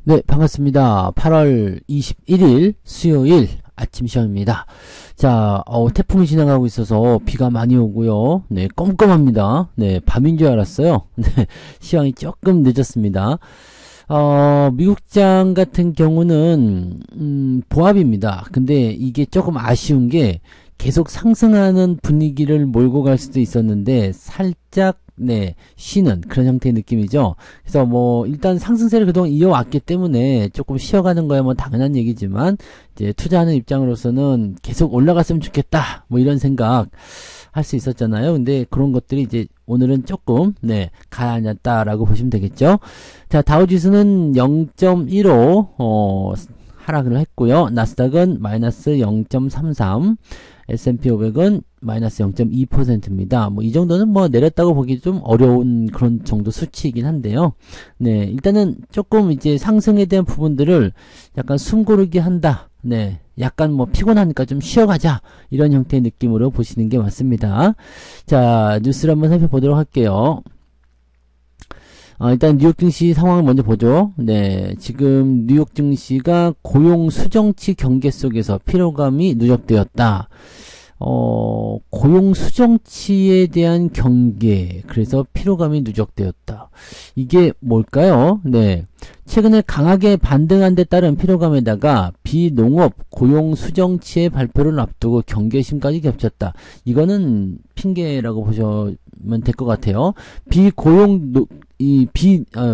네, 반갑습니다. 8월 21일 수요일 아침 시험입니다. 자, 태풍이 지나가고 있어서 비가 많이 오고요. 네, 껌껌합니다. 네, 밤인 줄 알았어요. 네, 시황이 조금 늦었습니다. 미국장 같은 경우는, 보합입니다. 근데 이게 조금 아쉬운 게 계속 상승하는 분위기를 몰고 갈 수도 있었는데, 살짝 네, 쉬는 그런 형태의 느낌이죠. 그래서 뭐 일단 상승세를 그동안 이어왔기 때문에 조금 쉬어가는 거야 뭐 당연한 얘기지만 이제 투자하는 입장으로서는 계속 올라갔으면 좋겠다 뭐 이런 생각 할 수 있었잖아요. 근데 그런 것들이 이제 오늘은 조금 네 가라앉았다라고 보시면 되겠죠. 자, 다우지수는 0.15 하락을 했고요. 나스닥은 마이너스 0.33, S&P 500은 마이너스 0.2%입니다. 뭐 이 정도는 뭐 내렸다고 보기 좀 어려운 그런 정도 수치이긴 한데요. 네, 일단은 조금 이제 상승에 대한 부분들을 약간 숨고르기 한다. 네, 약간 뭐 피곤하니까 좀 쉬어가자 이런 형태의 느낌으로 보시는 게 맞습니다. 자, 뉴스를 한번 살펴보도록 할게요. 일단 뉴욕 증시 상황을 먼저 보죠. 네, 지금 뉴욕 증시가 고용 수정치 경계 속에서 피로감이 누적되었다. 고용 수정치에 대한 경계, 그래서 피로감이 누적되었다. 이게 뭘까요? 네, 최근에 강하게 반등한 데 따른 피로감에다가 비농업 고용 수정치의 발표를 앞두고 경계심까지 겹쳤다. 이거는 핑계라고 보시면 될 것 같아요.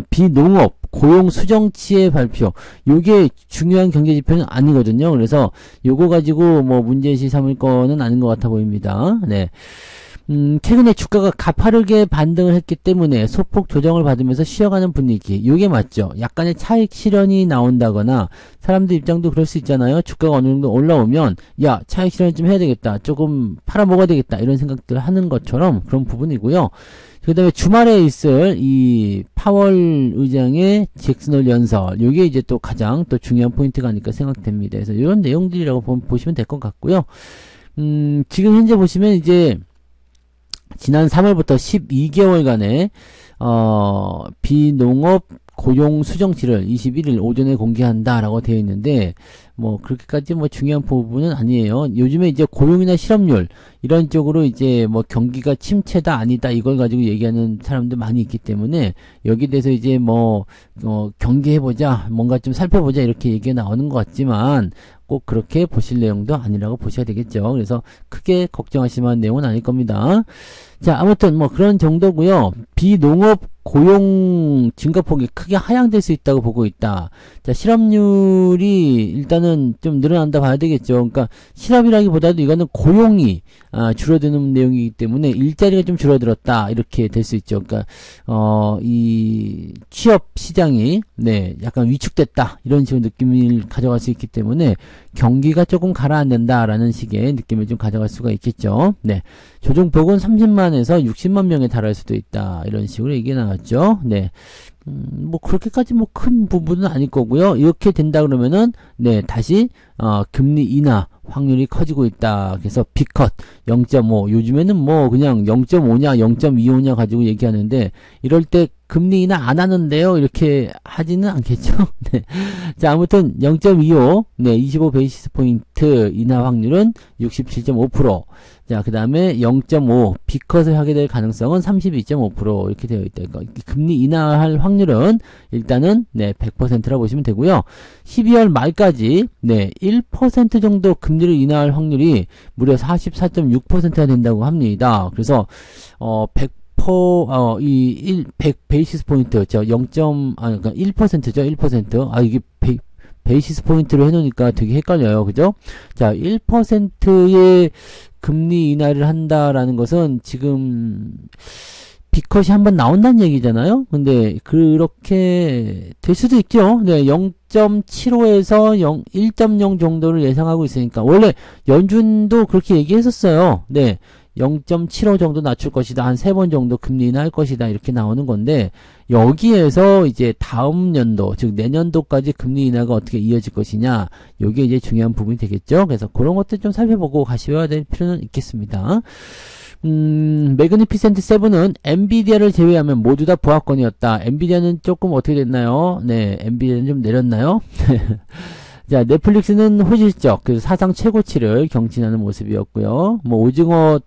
비농업 고용 수정치의 발표, 요게 중요한 경제 지표는 아니거든요. 그래서 요거 가지고 뭐 문제시 삼을 거는 아닌 것 같아 보입니다. 네. 최근에 주가가 가파르게 반등을 했기 때문에 소폭 조정을 받으면서 쉬어가는 분위기, 요게 맞죠. 약간의 차익 실현이 나온다거나 사람들 입장도 그럴 수 있잖아요. 주가가 어느 정도 올라오면 야, 차익 실현 좀 해야 되겠다, 조금 팔아먹어야 되겠다, 이런 생각들을 하는 것처럼 그런 부분이고요. 그 다음에 주말에 있을 이 파월 의장의 잭슨홀 연설, 요게 이제 또 가장 또 중요한 포인트가 아닐까 생각됩니다. 그래서 이런 내용들이라고 보시면 될 것 같고요. 지금 현재 보시면 이제 지난 3월부터 12개월간의 비농업 고용 수정치를 21일 오전에 공개한다라고 되어 있는데, 뭐 그렇게까지 뭐 중요한 부분은 아니에요. 요즘에 이제 고용이나 실업률 이런 쪽으로 이제 뭐 경기가 침체다 아니다 이걸 가지고 얘기하는 사람들 많이 있기 때문에 여기에 대해서 이제 뭐 경계해보자, 뭔가 좀 살펴보자 이렇게 얘기가 나오는 것 같지만 꼭 그렇게 보실 내용도 아니라고 보셔야 되겠죠. 그래서 크게 걱정하실 만한 내용은 아닐 겁니다. 자, 아무튼 뭐 그런 정도고요. 비농업 고용 증가폭이 크게 하향될 수 있다고 보고 있다. 자, 실업률이 일단은 좀 늘어난다 봐야 되겠죠. 그러니까 실업이라기보다도 이거는 고용이 줄어드는 내용이기 때문에 일자리가 좀 줄어들었다 이렇게 될 수 있죠. 그러니까 이 취업 시장이 네 약간 위축됐다 이런 식으로 느낌을 가져갈 수 있기 때문에 경기가 조금 가라앉는다라는 식의 느낌을 좀 가져갈 수가 있겠죠. 네, 조정폭은 30만에서 60만 명에 달할 수도 있다 이런 식으로 얘기가 나왔죠. 네. 뭐 그렇게까지 뭐 큰 부분은 아닐 거고요. 이렇게 된다 그러면은 네 다시 금리 인하 확률이 커지고 있다. 그래서 B컷 0.5, 요즘에는 뭐 그냥 0.5냐 0.25냐 가지고 얘기하는데 이럴 때 금리 인하 안 하는데요 이렇게 하지는 않겠죠. 네. 자, 아무튼 0.25 네 25 베이시스 포인트 인하 확률은 67.5%. 자, 그 다음에 0.5 B컷을 하게 될 가능성은 32.5% 이렇게 되어 있다. 그러니까 금리 인하할 확률은 일단은 네 100%라고 보시면 되고요. 12월 말까지 네 1% 정도 금리를 인하할 확률이 무려 44.6%가 된다고 합니다. 그래서 100 베이시스 포인트, 그러니까 1%죠, 1%. 이게 베이시스 포인트로 해놓으니까 되게 헷갈려요. 그죠? 자, 1%의 금리 인하를 한다라는 것은 지금 B컷이 한번 나온다는 얘기잖아요. 근데 그렇게 될 수도 있죠. 네, 0.75에서 1.0 정도를 예상하고 있으니까 원래 연준도 그렇게 얘기했었어요. 네. 0.75 정도 낮출 것이다. 한 3번 정도 금리 인하할 것이다. 이렇게 나오는 건데 여기에서 이제 다음 연도, 즉 내년도까지 금리 인하가 어떻게 이어질 것이냐, 요게 이제 중요한 부분이 되겠죠. 그래서 그런 것들 좀 살펴보고 가셔야 될 필요는 있겠습니다. 매그니피센트 7은 엔비디아를 제외하면 모두 다 보합권이었다. 엔비디아는 조금 어떻게 됐나요? 네, 엔비디아는 좀 내렸나요? 자, 넷플릭스는 호실적, 그래서 사상 최고치를 경신하는 모습이었고요. 뭐, 오징어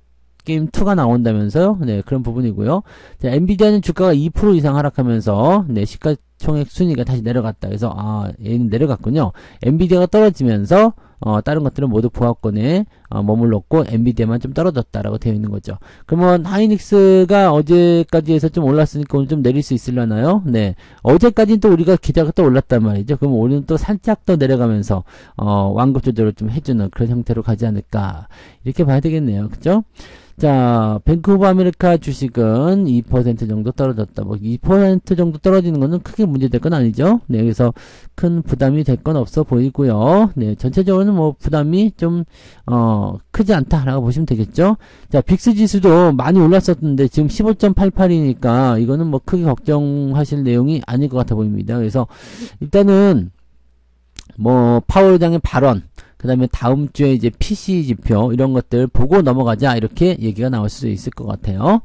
게임 2가 나온다면서요? 네, 그런 부분이고요. 자, 엔비디아는 주가가 2% 이상 하락하면서, 네, 시가총액 순위가 다시 내려갔다. 그래서, 아, 얘는 내려갔군요. 엔비디아가 떨어지면서, 다른 것들은 모두 보합권에 머물렀고 엔비디아만 좀 떨어졌다라고 되어 있는 거죠. 그러면 하이닉스가 어제까지 해서 좀 올랐으니까 오늘 좀 내릴 수 있으려나요? 네. 어제까지는 또 우리가 기대가 또 올랐단 말이죠. 그럼 오늘은 또 살짝 더 내려가면서 완급 조절을 좀 해주는 그런 형태로 가지 않을까 이렇게 봐야 되겠네요. 그죠? 자, 뱅크 오브 아메리카 주식은 2% 정도 떨어졌다. 뭐 2% 정도 떨어지는 거는 크게 문제될 건 아니죠. 네, 그래서 큰 부담이 될 건 없어 보이고요. 네, 전체적으로는 뭐 부담이 좀 크지 않다라고 보시면 되겠죠. 자, 빅스 지수도 많이 올랐었는데 지금 15.88이니까 이거는 뭐 크게 걱정하실 내용이 아닐 것 같아 보입니다. 그래서 일단은 뭐 파월 의장의 발언, 그 다음에 다음 주에 이제 PC 지표 이런 것들 보고 넘어가자 이렇게 얘기가 나올 수 있을 것 같아요.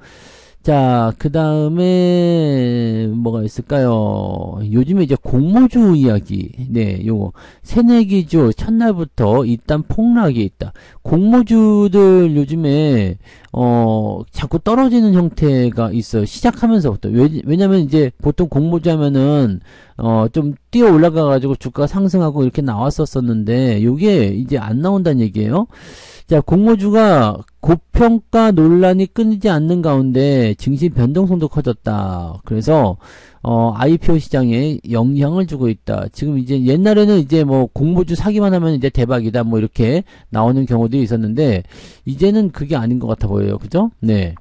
자, 그 다음에 뭐가 있을까요? 요즘에 이제 공모주 이야기, 네, 요거 새내기주 첫날부터 일단 폭락이 있다. 공모주들 요즘에 자꾸 떨어지는 형태가 있어요. 시작하면서부터. 왜냐면 이제 보통 공모주 하면은 좀 뛰어 올라가가지고 주가가 상승하고 이렇게 나왔었었는데 요게 이제 안 나온다는 얘기예요. 자, 공모주가 고평가 논란이 끊이지 않는 가운데 증시 변동성도 커졌다. 그래서 IPO 시장에 영향을 주고 있다. 지금 이제 옛날에는 이제 뭐 공모주 사기만 하면 이제 대박이다 뭐 이렇게 나오는 경우도 있었는데 이제는 그게 아닌 것 같아 보여요. 그죠? 네.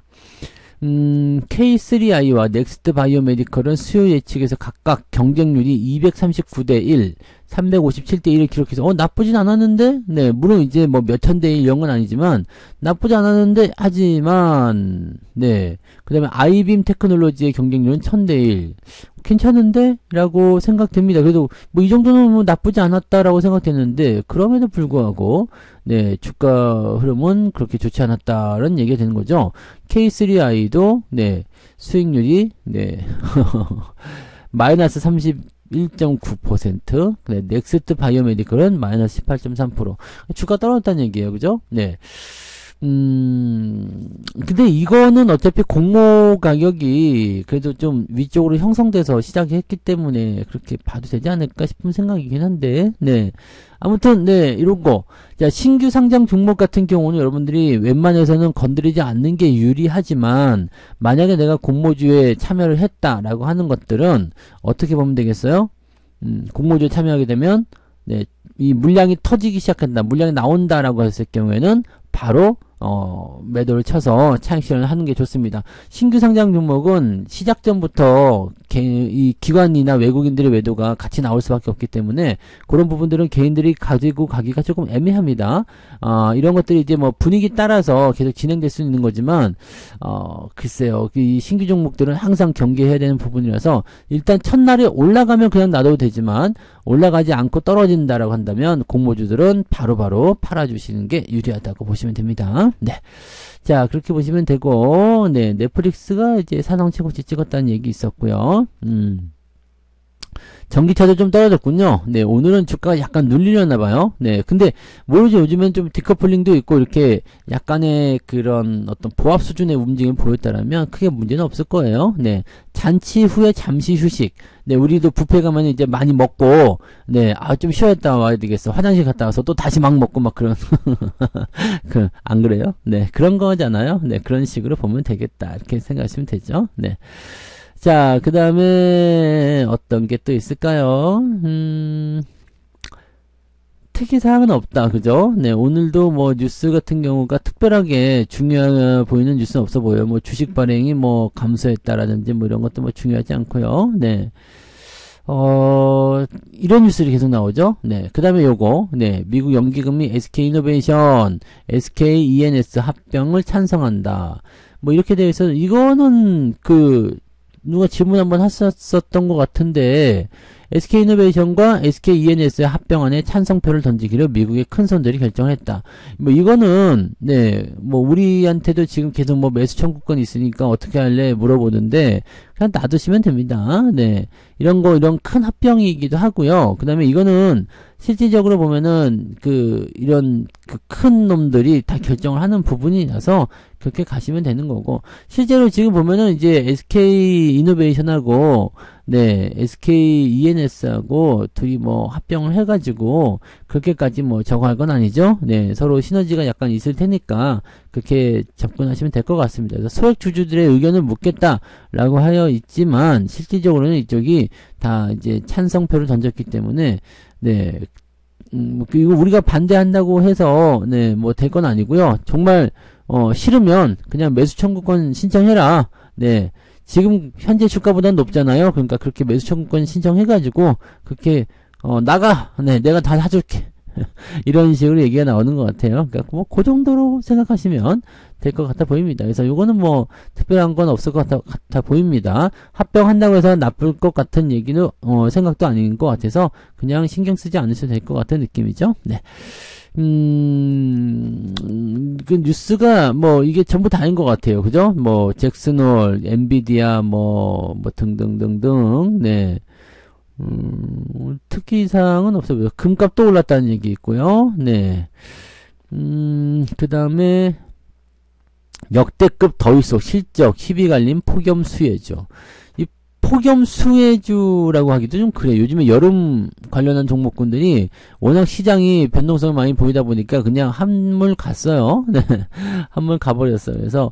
K3I와 넥스트 바이오메디컬은 수요 예측에서 각각 경쟁률이 239대 1, 357대 1을 기록해서 나쁘진 않았는데, 네, 물론 이제 뭐 몇천 대 1 이런 건 아니지만 나쁘지 않았는데 하지만 네, 그 다음에 아이빔 테크놀로지의 경쟁률은 1000대 1 괜찮은데? 라고 생각됩니다. 그래도 뭐 이 정도는 뭐 나쁘지 않았다라고 생각됐는데 그럼에도 불구하고 네, 주가 흐름은 그렇게 좋지 않았다라는 얘기가 되는 거죠. K3I도 네, 수익률이 네 마이너스 31.9%, 네, 넥스트 바이오메디컬은 마이너스 18.3%. 주가 떨어졌다는 얘기예요. 그죠? 네. 근데 이거는 어차피 공모 가격이 그래도 좀 위쪽으로 형성돼서 시작했기 때문에 그렇게 봐도 되지 않을까 싶은 생각이긴 한데, 네. 아무튼, 네, 이런 거. 자, 신규 상장 종목 같은 경우는 여러분들이 웬만해서는 건드리지 않는 게 유리하지만, 만약에 내가 공모주에 참여를 했다라고 하는 것들은 어떻게 보면 되겠어요? 공모주에 참여하게 되면, 네, 이 물량이 터지기 시작한다, 물량이 나온다라고 했을 경우에는 바로 매도를 쳐서 차익 실현을 하는 게 좋습니다. 신규 상장 종목은 시작 전부터 이 기관이나 외국인들의 매도가 같이 나올 수밖에 없기 때문에 그런 부분들은 개인들이 가지고 가기가 조금 애매합니다. 이런 것들이 이제 뭐 분위기 따라서 계속 진행될 수 있는 거지만 글쎄요, 이 신규 종목들은 항상 경계해야 되는 부분이라서 일단 첫날에 올라가면 그냥 놔둬도 되지만 올라가지 않고 떨어진다라고 한다면 공모주들은 바로바로 팔아주시는 게 유리하다고 보시면 됩니다. 네. 자, 그렇게 보시면 되고, 네, 넷플릭스가 이제 사상 최고치 찍었다는 얘기 있었고요. 전기차도 좀 떨어졌군요. 네, 오늘은 주가가 약간 눌리려나봐요. 네, 근데 모르죠. 요즘엔 좀 디커플링도 있고 이렇게 약간의 그런 어떤 보합 수준의 움직임을 보였다라면 크게 문제는 없을 거예요. 네, 잔치 후에 잠시 휴식. 네, 우리도 뷔페 가면 이제 많이 먹고, 네, 좀 쉬었다 와야 되겠어. 화장실 갔다 와서 또 다시 막 먹고 막 그런, 안 그래요? 네, 그런 거잖아요. 네, 그런 식으로 보면 되겠다. 이렇게 생각하시면 되죠. 네. 자, 그 다음에 어떤 게 또 있을까요? 특이사항은 없다. 그죠? 네, 오늘도 뭐 뉴스 같은 경우가 특별하게 중요해 보이는 뉴스는 없어 보여요. 뭐 주식 발행이 뭐 감소했다라든지 뭐 이런 것도 뭐 중요하지 않고요. 네. 이런 뉴스들이 계속 나오죠. 네. 그 다음에 요거, 네. 미국 연기금리 SK이노베이션, SKENS 합병을 찬성한다. 뭐 이렇게 되어 있어서 이거는 누가 질문 한번 했었던 것 같은데, SK이노베이션과 SKENS의 합병안에 찬성표를 던지기로 미국의 큰 손들이 결정했다. 뭐 이거는 네, 뭐 우리한테도 지금 계속 뭐 매수 청구권이 있으니까 어떻게 할래 물어보는데 그냥 놔두시면 됩니다. 네, 이런 큰 합병이기도 하고요. 그다음에 이거는 실질적으로 보면은 이런 큰 놈들이 다 결정을 하는 부분이라서 그렇게 가시면 되는 거고, 실제로 지금 보면은 이제 SK 이노베이션하고 네, SK ENS하고 둘이 뭐 합병을 해가지고 그렇게까지 뭐 저거 할 건 아니죠. 네, 서로 시너지가 약간 있을 테니까 그렇게 접근하시면 될 것 같습니다. 그래서 소액 주주들의 의견을 묻겠다라고 하여 있지만 실질적으로는 이쪽이 다 이제 찬성표를 던졌기 때문에 네, 이거 우리가 반대한다고 해서 네, 뭐 될 건 아니고요. 정말 싫으면 그냥 매수 청구권 신청해라. 네. 지금 현재 주가보다는 높잖아요. 그러니까 그렇게 매수 청구권 신청해가지고 그렇게 나가. 네, 내가 다 사줄게. 이런 식으로 얘기가 나오는 것 같아요. 그러니까 뭐 그 정도로 생각하시면 될 것 같아 보입니다. 그래서 요거는 뭐 특별한 건 없을 것 같아 보입니다. 합병한다고 해서 나쁠 것 같은 얘기는 생각도 아닌 것 같아서 그냥 신경 쓰지 않으셔도 될 것 같은 느낌이죠. 네. 그 뉴스가 뭐 이게 전부 다인 것 같아요. 그죠? 뭐 잭슨홀, 엔비디아 뭐 등등등등. 네. 특이사항은 없어요. 금값도 올랐다는 얘기 있고요. 네. 그 다음에 역대급 더위속 실적 희비 갈림 폭염 수혜주. 이 폭염 수혜주라고 하기도 좀 그래요. 요즘에 여름 관련한 종목군들이 워낙 시장이 변동성을 많이 보이다 보니까 그냥 한물 갔어요. 네. 한물 가버렸어요. 그래서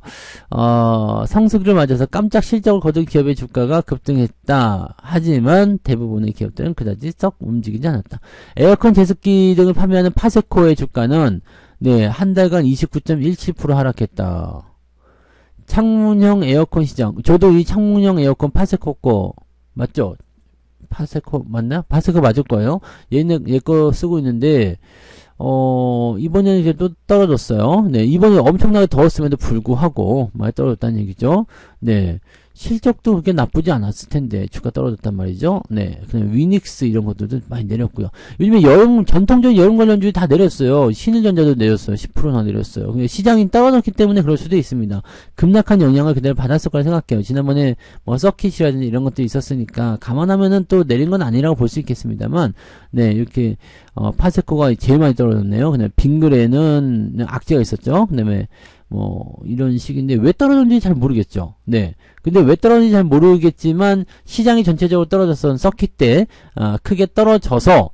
성수기를 맞아서 깜짝 실적을 거둔 기업의 주가가 급등했다. 하지만 대부분의 기업들은 그다지 썩 움직이지 않았다. 에어컨 제습기 등을 판매하는 파세코의 주가는 네, 한 달간 29.17% 하락했다. 창문형 에어컨 시장. 저도 이 창문형 에어컨 파세코 거 맞죠? 파세코 맞나? 파세코 맞을 거예요. 얘 거 쓰고 있는데 이번에는 이제 또 떨어졌어요. 네, 이번에 엄청나게 더웠음에도 불구하고 많이 떨어졌다는 얘기죠. 네, 실적도 그렇게 나쁘지 않았을 텐데 주가 떨어졌단 말이죠. 네, 그냥 위닉스 이런 것들도 많이 내렸고요. 요즘에 전통적인 여름 관련주들이 다 내렸어요. 신일전자도 내렸어요. 10%나 내렸어요. 근데 시장이 떨어졌기 때문에 그럴 수도 있습니다. 급락한 영향을 그대로 받았을 거라 생각해요. 지난번에 뭐 서킷이라든지 이런 것도 있었으니까 감안하면은 또 내린 건 아니라고 볼 수 있겠습니다만, 네, 이렇게 파세코가 제일 많이 떨어졌네요. 그냥 빙그레는 악재가 있었죠. 그다음에 뭐 이런 식인데 왜 떨어졌는지 잘 모르겠죠. 네. 근데 왜 떨어졌는지 잘 모르겠지만 시장이 전체적으로 떨어졌던 서킷 때 크게 떨어져서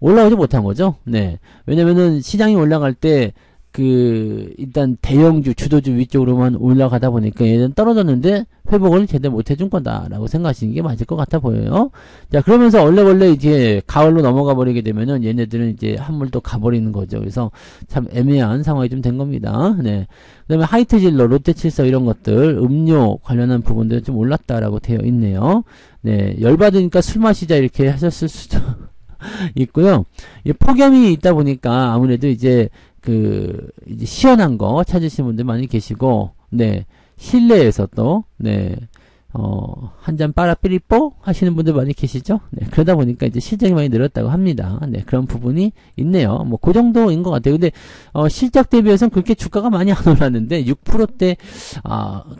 올라오지 못한 거죠. 네. 왜냐면은 시장이 올라갈 때 일단 대형주, 주도주 위쪽으로만 올라가다 보니까 얘는 떨어졌는데 회복을 제대로 못 해준 거다라고 생각하시는 게 맞을 것 같아 보여요. 자, 그러면서 원래 이제 가을로 넘어가 버리게 되면은 얘네들은 이제 한물도 가버리는 거죠. 그래서 참 애매한 상황이 좀 된 겁니다. 네. 그 다음에 하이트질러, 롯데칠서 이런 것들, 음료 관련한 부분들은 좀 올랐다라고 되어 있네요. 네. 열받으니까 술 마시자 이렇게 하셨을 수도 있고요. 폭염이 있다 보니까 아무래도 이제 이제 시원한 거 찾으시는 분들 많이 계시고, 네, 실내에서 또, 네, 한 잔 빨아 삐리뽀 하시는 분들 많이 계시죠? 네, 그러다 보니까 이제 실적이 많이 늘었다고 합니다. 네, 그런 부분이 있네요. 뭐, 그 정도인 것 같아요. 근데, 실적 대비해서는 그렇게 주가가 많이 안 올랐는데, 6%대,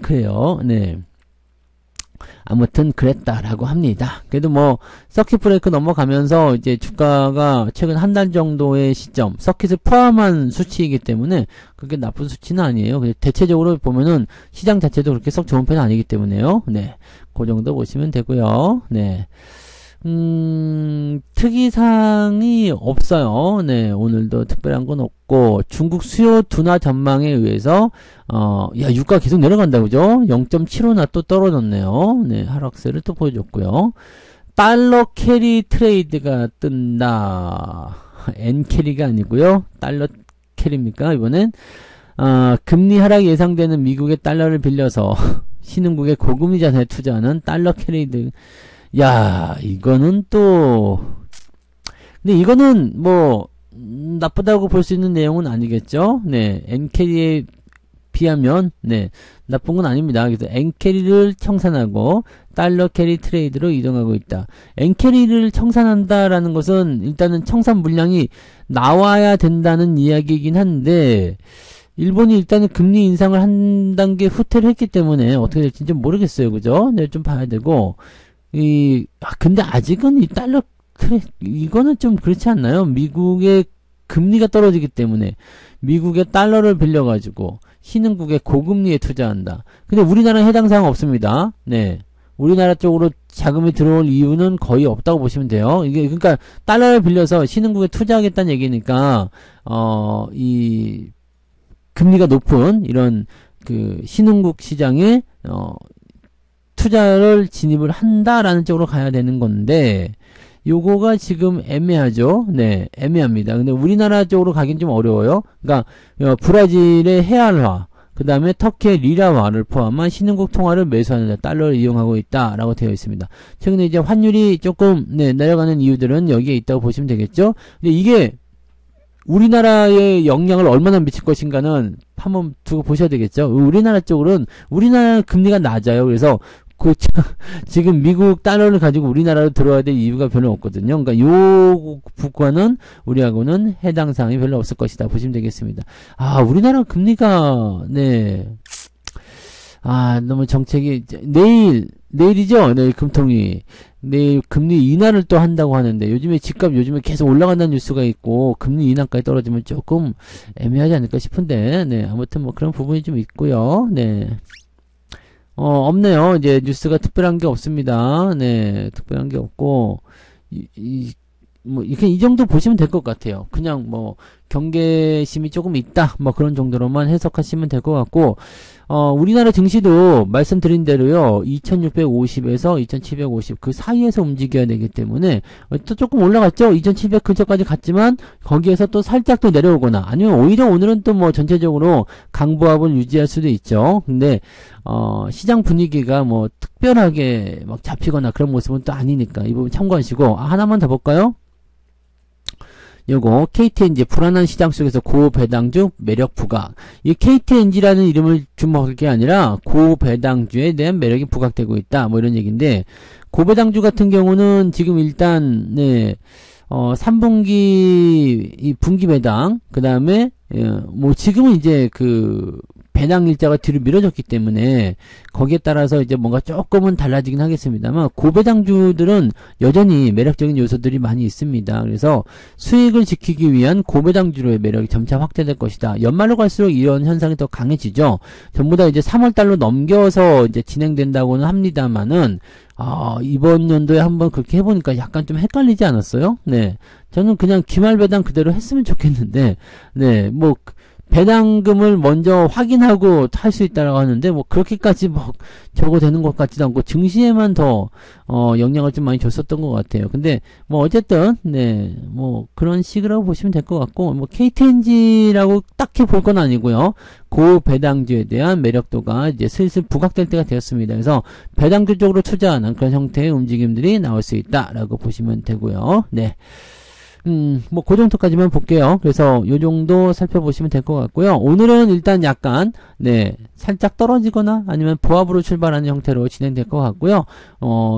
그래요. 네. 아무튼 그랬다라고 합니다. 그래도 뭐 서킷 브레이크 넘어가면서 이제 주가가 최근 한 달 정도의 시점, 서킷을 포함한 수치이기 때문에 그게 나쁜 수치는 아니에요. 대체적으로 보면은 시장 자체도 그렇게 썩 좋은 편은 아니기 때문에요. 네, 그 정도 보시면 되고요. 네. 특이사항이 없어요. 네, 오늘도 특별한 건 없고, 중국 수요 둔화 전망에 의해서, 유가 계속 내려간다, 그죠? 0.75나 또 떨어졌네요. 네, 하락세를 또 보여줬고요. 달러 캐리 트레이드가 뜬다. N 캐리가 아니고요. 달러 캐리입니까, 이번엔? 금리 하락 예상되는 미국의 달러를 빌려서, 신흥국의 고금리 자산에 투자하는 달러 캐리드. 야, 이거는 또, 근데 이거는 뭐, 나쁘다고 볼 수 있는 내용은 아니겠죠? 네, NK의 비하면 네, 나쁜 건 아닙니다. 그래서 엔캐리를 청산하고 달러 캐리 트레이드로 이동하고 있다. 엔캐리를 청산한다라는 것은 일단은 청산 물량이 나와야 된다는 이야기이긴 한데 일본이 일단은 금리 인상을 한 단계 후퇴를 했기 때문에 어떻게 될지 좀 모르겠어요. 그죠? 네, 좀 봐야 되고 근데 아직은 이 달러 이거는 좀 그렇지 않나요? 미국의 금리가 떨어지기 때문에 미국의 달러를 빌려가지고 신흥국의 고금리에 투자한다. 근데 우리나라는 해당 사항 없습니다. 네. 우리나라 쪽으로 자금이 들어올 이유는 거의 없다고 보시면 돼요. 이게, 그러니까, 달러를 빌려서 신흥국에 투자하겠다는 얘기니까, 이, 금리가 높은 이런, 신흥국 시장에, 투자를 진입을 한다라는 쪽으로 가야 되는 건데, 요거가 지금 애매하죠. 네, 애매합니다. 근데 우리나라 쪽으로 가긴 좀 어려워요. 그러니까 브라질의 헤알화, 그 다음에 터키의 리라화를 포함한 신흥국 통화를 매수하는 달러를 이용하고 있다라고 되어 있습니다. 최근에 이제 환율이 조금 내려가는 이유들은 여기에 있다고 보시면 되겠죠. 근데 이게 우리나라에 영향을 얼마나 미칠 것인가는 한번 두고 보셔야 되겠죠. 우리나라 쪽으로는 우리나라 금리가 낮아요. 그래서 지금 미국 달러를 가지고 우리나라로 들어와야 될 이유가 별로 없거든요. 그러니까 요 국가는 우리하고는 해당 사항이 별로 없을 것이다 보시면 되겠습니다. 우리나라 금리가 너무 정책이 내일이죠. 내일 금통위 내일 금리 인하를 또 한다고 하는데 요즘에 집값 요즘에 계속 올라간다는 뉴스가 있고 금리 인하까지 떨어지면 조금 애매하지 않을까 싶은데 아무튼 뭐 그런 부분이 좀 있고요. 없네요. 이제 뉴스가 특별한 게 없습니다. 네, 특별한 게 없고, 이 정도 보시면 될 것 같아요. 그냥 경계심이 조금 있다. 그런 정도로만 해석하시면 될 것 같고, 우리나라 증시도 말씀드린 대로요, 2650에서 2750 그 사이에서 움직여야 되기 때문에, 또 조금 올라갔죠? 2700 근처까지 갔지만, 거기에서 또 살짝 또 내려오거나, 아니면 오히려 오늘은 또 전체적으로 강보합을 유지할 수도 있죠. 근데, 시장 분위기가 특별하게 잡히거나 그런 모습은 또 아니니까, 이 부분 참고하시고, 하나만 더 볼까요? 요거 KTNG 불안한 시장 속에서 고배당주 매력 부각. 이 KTNG라는 이름을 주목할 게 아니라 고배당주에 대한 매력이 부각되고 있다. 이런 얘기인데 고배당주 같은 경우는 지금 일단 3분기 이 분기 배당 그다음에 지금은 이제 배당 일자가 뒤로 미뤄졌기 때문에 거기에 따라서 이제 뭔가 조금은 달라지긴 하겠습니다만 고배당주들은 여전히 매력적인 요소들이 많이 있습니다. 그래서 수익을 지키기 위한 고배당주로의 매력이 점차 확대될 것이다. 연말로 갈수록 이런 현상이 더 강해지죠. 전부 다 이제 3월달로 넘겨서 이제 진행된다고는 합니다만은 이번 연도에 한번 그렇게 해보니까 약간 좀 헷갈리지 않았어요? 네. 저는 그냥 기말 배당 그대로 했으면 좋겠는데 배당금을 먼저 확인하고 할 수 있다라고 하는데 그렇게까지 저거 되는 것 같지도 않고 증시에만 더 영향을 좀 많이 줬었던 것 같아요. 근데 어쨌든 그런 식이라고 보시면 될 것 같고 KTNG라고 딱히 볼 건 아니고요. 고배당주에 대한 매력도가 이제 슬슬 부각될 때가 되었습니다. 그래서 배당주 쪽으로 투자하는 그런 형태의 움직임들이 나올 수 있다라고 보시면 되고요. 네. 그 정도까지만 볼게요. 그래서 요 정도 살펴보시면 될 것 같고요. 오늘은 일단 약간, 살짝 떨어지거나 아니면 보합으로 출발하는 형태로 진행될 것 같고요.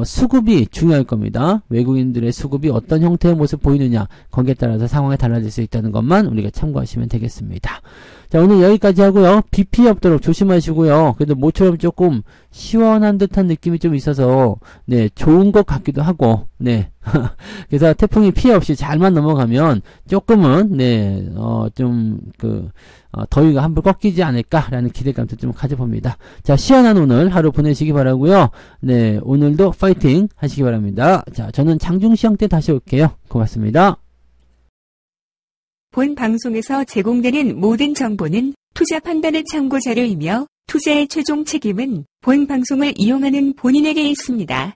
수급이 중요할 겁니다. 외국인들의 수급이 어떤 형태의 모습 보이느냐, 거기에 따라서 상황이 달라질 수 있다는 것만 우리가 참고하시면 되겠습니다. 자, 오늘 여기까지 하고요. 비 피해 없도록 조심하시고요. 그래도 모처럼 조금 시원한 듯한 느낌이 좀 있어서, 좋은 것 같기도 하고, 그래서 태풍이 피해 없이 잘만 넘어가면 조금은, 더위가 한번 꺾이지 않을까라는 기대감도 좀 가져봅니다. 자, 시원한 오늘 하루 보내시기 바라고요. 오늘도 파이팅 하시기 바랍니다. 자, 저는 장중시황 때 다시 올게요. 고맙습니다. 본 방송에서 제공되는 모든 정보는 투자 판단의 참고 자료이며 투자의 최종 책임은 본 방송을 이용하는 본인에게 있습니다.